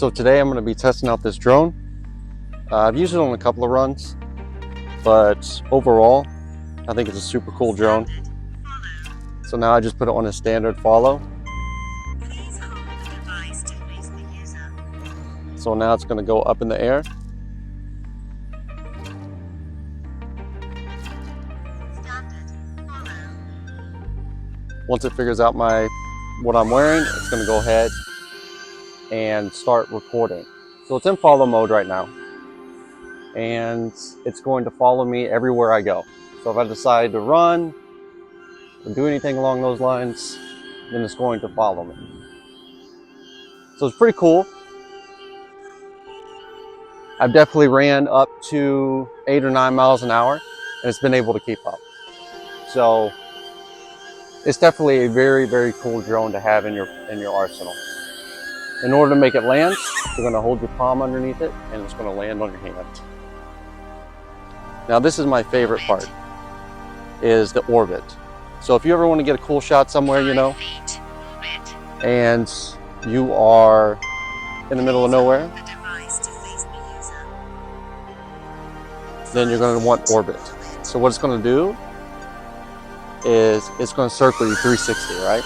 So today I'm going to be testing out this drone. I've used it on a couple of runs, but overall I think it's a super cool drone. So now I just put it on a standard follow. So now it's going to go up in the air. Once it figures out what I'm wearing, it's going to go ahead and start recording. So it's in follow mode right now, and it's going to follow me everywhere I go. So if I decide to run or do anything along those lines, then it's going to follow me. So it's pretty cool. I've definitely ran up to 8 or 9 miles an hour, and it's been able to keep up. So it's definitely a very, very cool drone to have in your arsenal. In order to make it land, you're going to hold your palm underneath it, and it's going to land on your hand. Now this is my favorite part, is the orbit. So if you ever want to get a cool shot somewhere, you know, and you are in the middle of nowhere, then you're going to want orbit. So what it's going to do is it's going to circle you 360, right?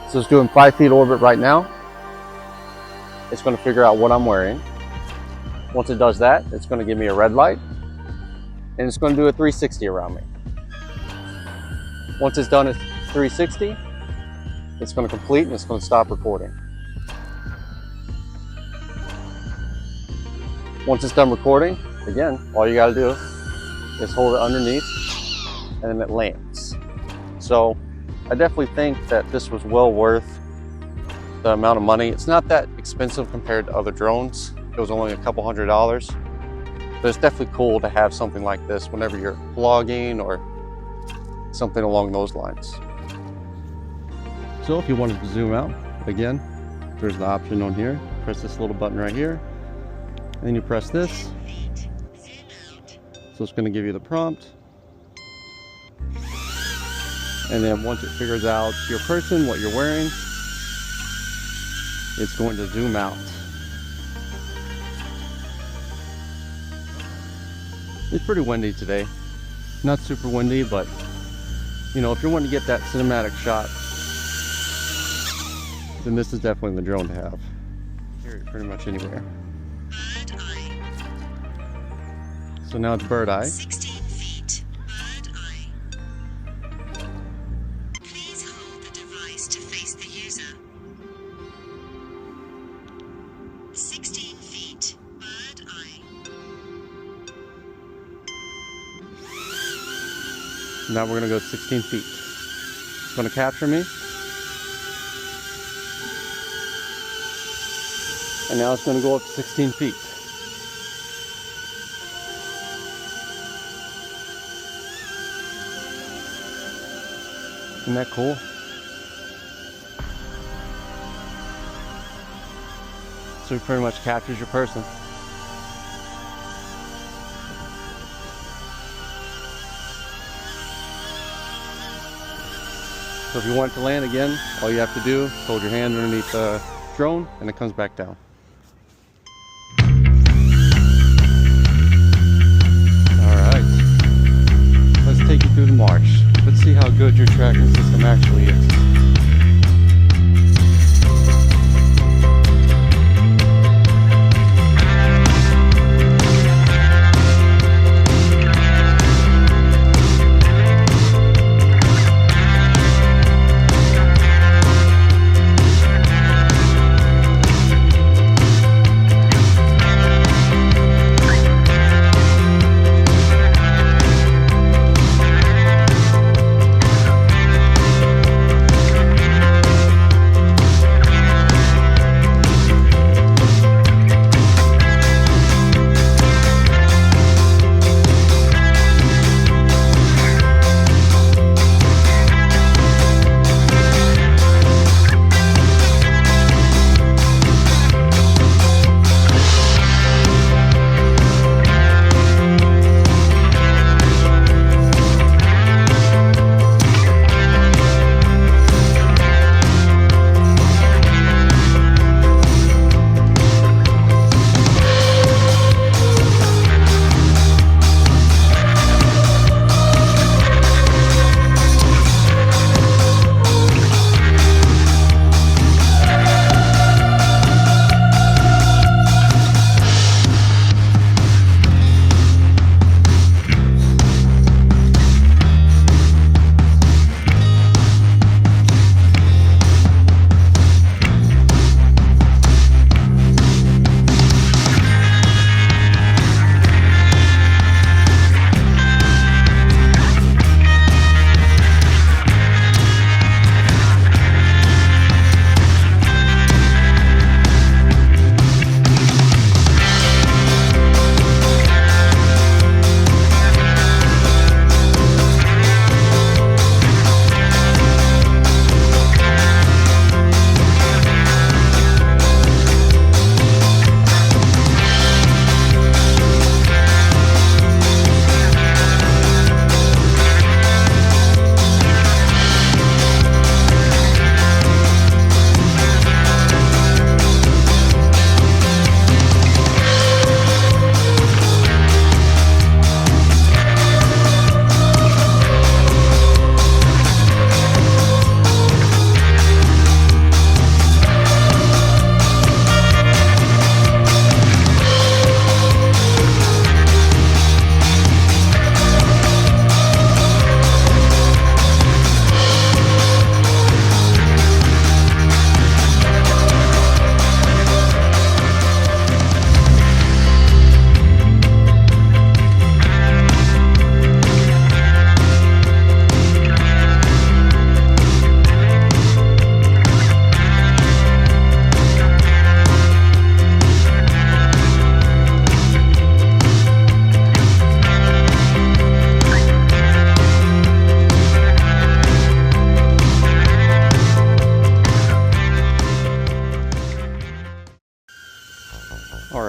So it's doing 5 feet orbit right now. It's going to figure out what I'm wearing. Once it does that, it's going to give me a red light, and it's going to do a 360 around me. Once it's done at 360, it's going to complete and it's going to stop recording. Once it's done recording, again, all you got to do is hold it underneath, and then it lands. So I definitely think that this was well worth the amount of money. It's not that expensive compared to other drones. It was only a couple $100, but it's definitely cool to have something like this whenever you're vlogging or something along those lines. So if you wanted to zoom out, again, there's the option on here. Press this little button right here, and then you press this. So it's going to give you the prompt. And then once it figures out your person, what you're wearing, it's going to zoom out. It's pretty windy today. Not super windy, but you know, if you're wanting to get that cinematic shot, then this is definitely the drone to have. Carry it pretty much anywhere. So now it's bird eye. 16 feet, bird eye. Please hold the device to face the user. 16 feet, bird eye. Now we're gonna go 16 feet. It's gonna capture me. And now it's gonna go up to 16 feet. Isn't that cool? So it pretty much captures your person. So if you want it to land again, all you have to do is hold your hand underneath the drone and it comes back down. Alright, let's take you through the marsh. Let's see how good your tracking system actually is.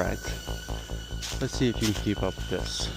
right, let's see if you can keep up with this.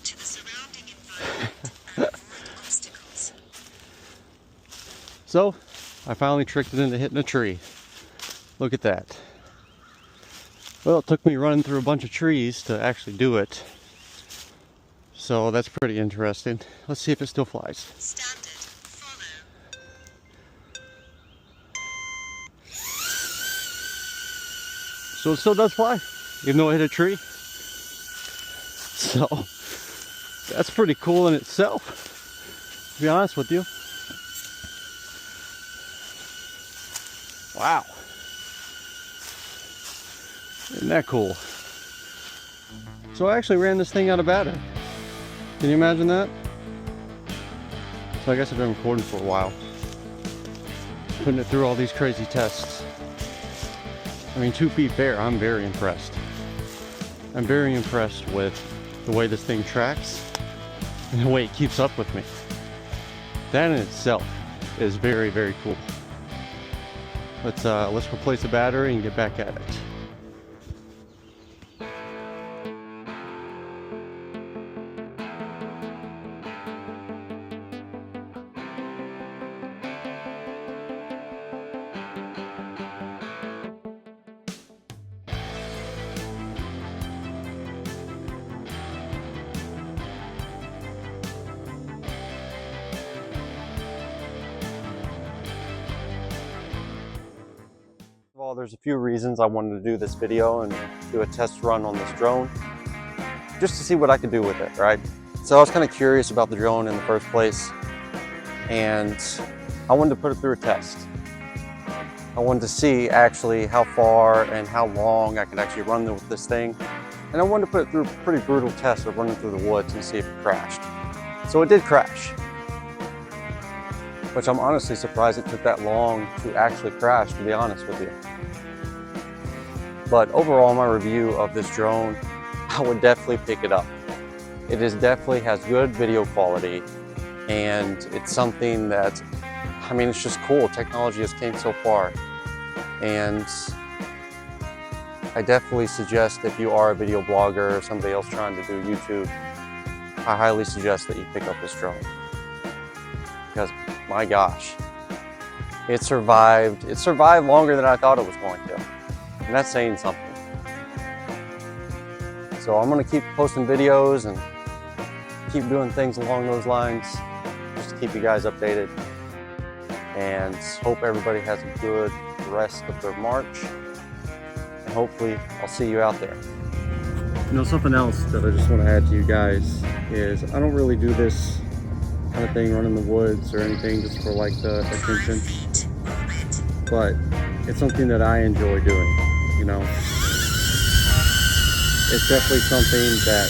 To the surrounding environment and avoid obstacles. So, I finally tricked it into hitting a tree. Look at that. Well, it took me running through a bunch of trees to actually do it. So that's pretty interesting. Let's see if it still flies. Standard. Follow. So it still does fly, even though it hit a tree. So that's pretty cool in itself, to be honest with you. Wow. Isn't that cool? So I actually ran this thing out of battery. Can you imagine that? So I guess I've been recording for a while, putting it through all these crazy tests. I mean, to be fair, I'm very impressed. I'm very impressed with the way this thing tracks and the way it keeps up with me. That in itself is very, very cool. Let's replace the battery and get back at it. Well, there's a few reasons I wanted to do this video and do a test run on this drone, just to see what I could do with it, right? So I was kind of curious about the drone in the first place, and I wanted to put it through a test. I wanted to see actually how far and how long I could actually run with this thing, and I wanted to put it through a pretty brutal test of running through the woods and see if it crashed. So it did crash, which I'm honestly surprised it took that long to actually crash, to be honest with you. But overall, my review of this drone, I would definitely pick it up. It definitely has good video quality, and it's something that, I mean, it's just cool. Technology has came so far, and I definitely suggest if you are a video blogger or somebody else trying to do YouTube, I highly suggest that you pick up this drone. Because my gosh, it survived longer than I thought it was going to. And that's saying something. So I'm gonna keep posting videos and keep doing things along those lines, just to keep you guys updated. And hope everybody has a good rest of their March. And hopefully I'll see you out there. You know, something else that I just want to add to you guys is I don't really do this kind of thing, run in the woods or anything just for like the attention, but it's something that I enjoy doing, you know. It's definitely something that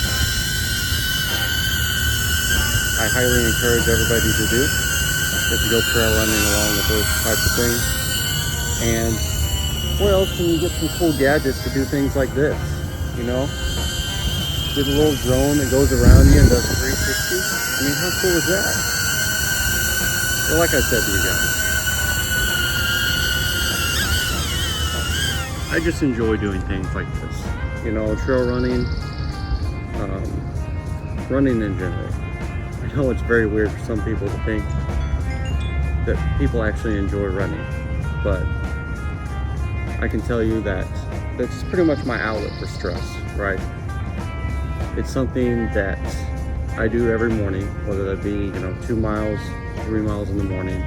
I highly encourage everybody to do, if you go trail running along with those types of things. And where else can you get some cool gadgets to do things like this, you know? Get a little drone that goes around you and does 360. I mean, how cool is that? Well, like I said to you guys, I just enjoy doing things like this. You know, trail running, running in general. I know it's very weird for some people to think that people actually enjoy running, but I can tell you that that's pretty much my outlet for stress, right? It's something that I do every morning, whether that be, you know, 2 miles, 3 miles in the morning.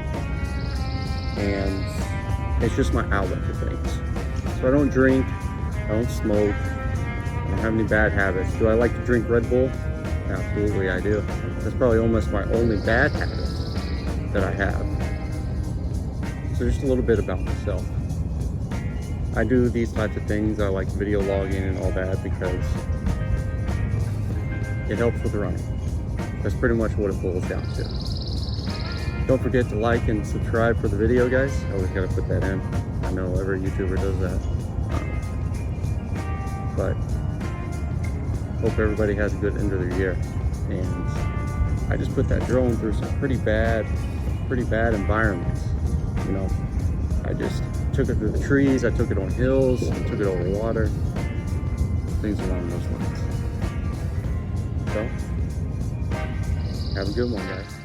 And it's just my outlet for things. So I don't drink, I don't smoke, I don't have any bad habits. Do I like to drink Red Bull? Absolutely, I do. That's probably almost my only bad habit that I have. So just a little bit about myself. I do these types of things. I like video logging and all that because it helps with running. That's pretty much what it boils down to. Don't forget to like and subscribe for the video, guys. I always gotta put that in. I know every YouTuber does that. But hope everybody has a good end of their year. And I just put that drone through some pretty bad environments. You know, I just took it through the trees, I took it on hills, I took it over water, things along those lines. So, have a good one, guys.